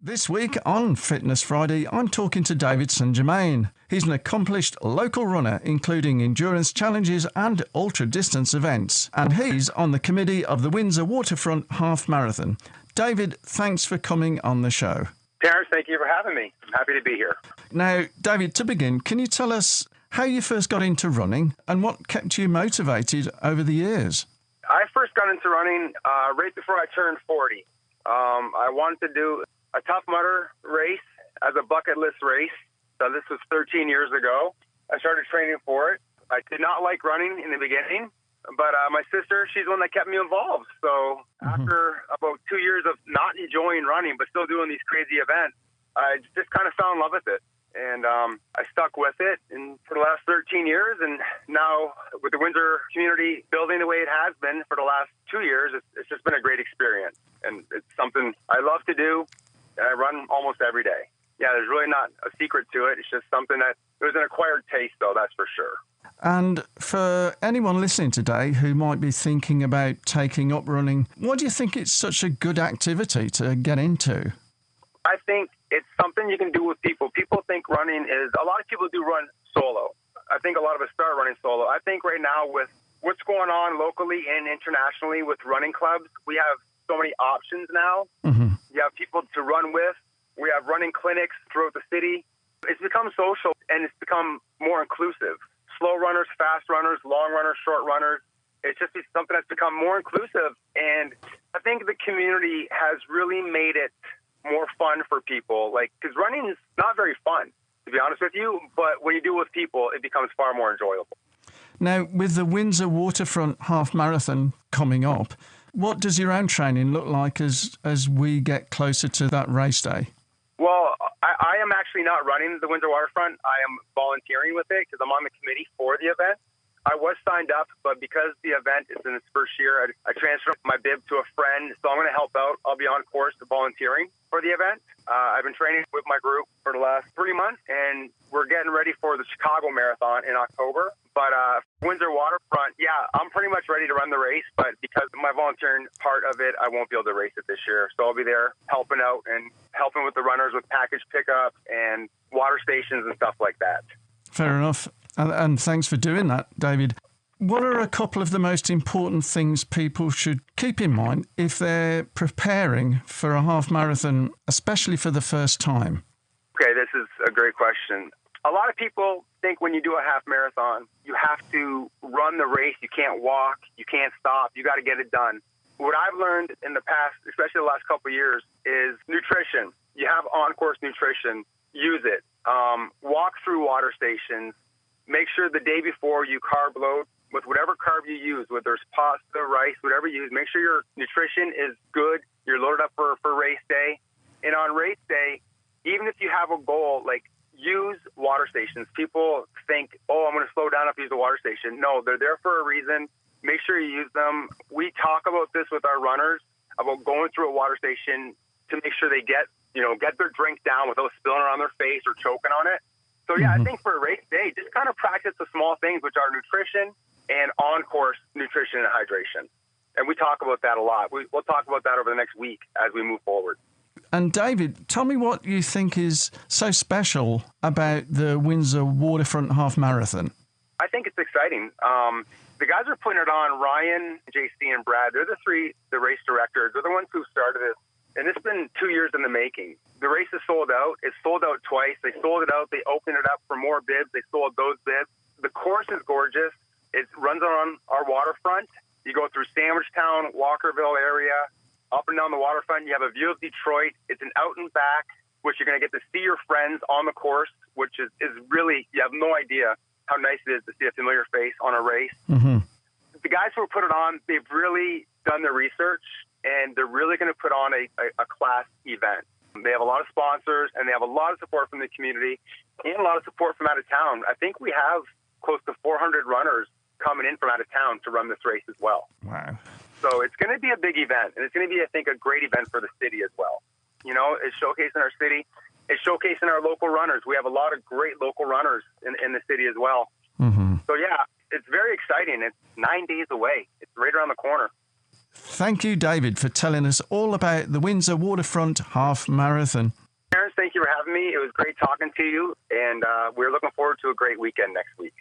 This week on Fitness Friday, I'm talking to David St. Germain. He's an accomplished local runner, including endurance challenges and ultra-distance events, and he's on the committee of the Windsor Waterfront Half Marathon. David, thanks for coming on the show. Terence, thank you for having me. I'm happy to be here. Now, David, to begin, can you tell us how you first got into running and what kept you motivated over the years? I first got into running right before I turned 40. I wanted to do a Tough Mudder race as a bucket list race. So this was 13 years ago. I started training for it. I did not like running in the beginning, but my sister, she's the one that kept me involved. So after about 2 years of not enjoying running, but still doing these crazy events, I just kind of fell in love with it. And I stuck with it for the last 13 years. And now with the Windsor community building the way it has been for the last 2 years, it's just been a great experience. And it's something I love to do. And I run almost every day. Yeah, there's really not a secret to it. It's just something that it was an acquired taste, though, that's for sure. And for anyone listening today who might be thinking about taking up running, why do you think it's such a good activity to get into? I think it's something you can do with people. People think running is, a lot of people do run solo. I think a lot of us start running solo. I think right now with what's going on locally and internationally with running clubs, we have so many options now. You have people to run with. We have running clinics throughout the city. It's become social and it's become more inclusive. Slow runners, fast runners, long runners, short runners. It's just something that's become more inclusive. And I think the community has really made it more fun for people. Because running is not very fun, to be honest with you. But when you do it with people, it becomes far more enjoyable. Now, with the Windsor Waterfront Half Marathon coming up, what does your own training look like as we get closer to that race day? Well, I am actually not running the Windsor Waterfront. I am volunteering with it because I'm on the committee for the event. I was signed up, but because the event is in its first year, I transferred my bib to a friend, so I'm going to help out. I'll be on course volunteering for the event. I've been training with my group for the last 3 months, and we're getting ready for the Chicago Marathon in October. But Windsor Waterfront, yeah, I'm pretty much ready to run the race, but because of my volunteering part of it, I won't be able to race it this year. So I'll be there helping out and helping with the runners with package pickup and water stations and stuff like that. Fair enough. And thanks for doing that, David. What are a couple of the most important things people should keep in mind if they're preparing for a half marathon, especially for the first time? Okay, this is a great question. A lot of people think when you do a half marathon, you have to run the race. You can't walk. You can't stop. You got to get it done. What I've learned in the past, especially the last couple of years, is nutrition. You have on-course nutrition. Use it. Walk through water stations. Make sure the day before you carb load with whatever carb you use, whether it's pasta, rice, whatever you use. Make sure your nutrition is good. You're loaded up for race day. And on race day, even if you have a goal, use water stations. People think, I'm going to slow down if I use a water station. No, they're there for a reason. Make sure you use them. We talk about this with our runners, about going through a water station to make sure they get their drink down without spilling it on their face or choking on it. So, yeah, I think for a race day, just kind of practice the small things, which are nutrition and on-course nutrition and hydration. And we talk about that a lot. We'll talk about that over the next week as we move forward. And David, tell me what you think is so special about the Windsor Waterfront Half Marathon. I think it's exciting. The guys are putting it on, Ryan, JC, and Brad. They're the race directors. They're the ones who started it. And it's been 2 years in the making. The race is sold out. It's sold out twice. They sold it out. They opened it up for more bibs. They sold those bibs. The course is gorgeous. It runs on our waterfront. You go through Sandwichtown, Walkerville area, up and down the waterfront. You have a view of Detroit. It's an out and back, which you're going to get to see your friends on the course, which is really, you have no idea how nice it is to see a familiar face on a race. The guys who put it on, they've really done their research, and they're really going to put on a class event. They have a lot of sponsors, and they have a lot of support from the community and a lot of support from out of town. I think we have close to 400 runners coming in from out of town to run this race as well. Wow. So it's going to be a big event, and it's going to be, I think, a great event for the city as well. It's showcasing our city. It's showcasing our local runners. We have a lot of great local runners in the city as well. So, yeah, it's very exciting. It's 9 days away. It's right around the corner. thank you, David, for telling us all about the Windsor Waterfront Half Marathon. Terence, thank you for having me. It was great talking to you, and we're looking forward to a great weekend next week.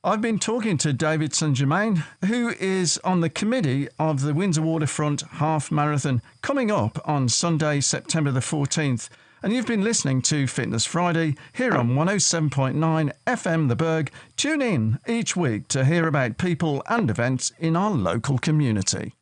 I've been talking to David St. Germain, who is on the committee of the Windsor Waterfront Half Marathon coming up on Sunday, September the 14th. And you've been listening to Fitness Friday here on 107.9 FM The Berg. Tune in each week to hear about people and events in our local community.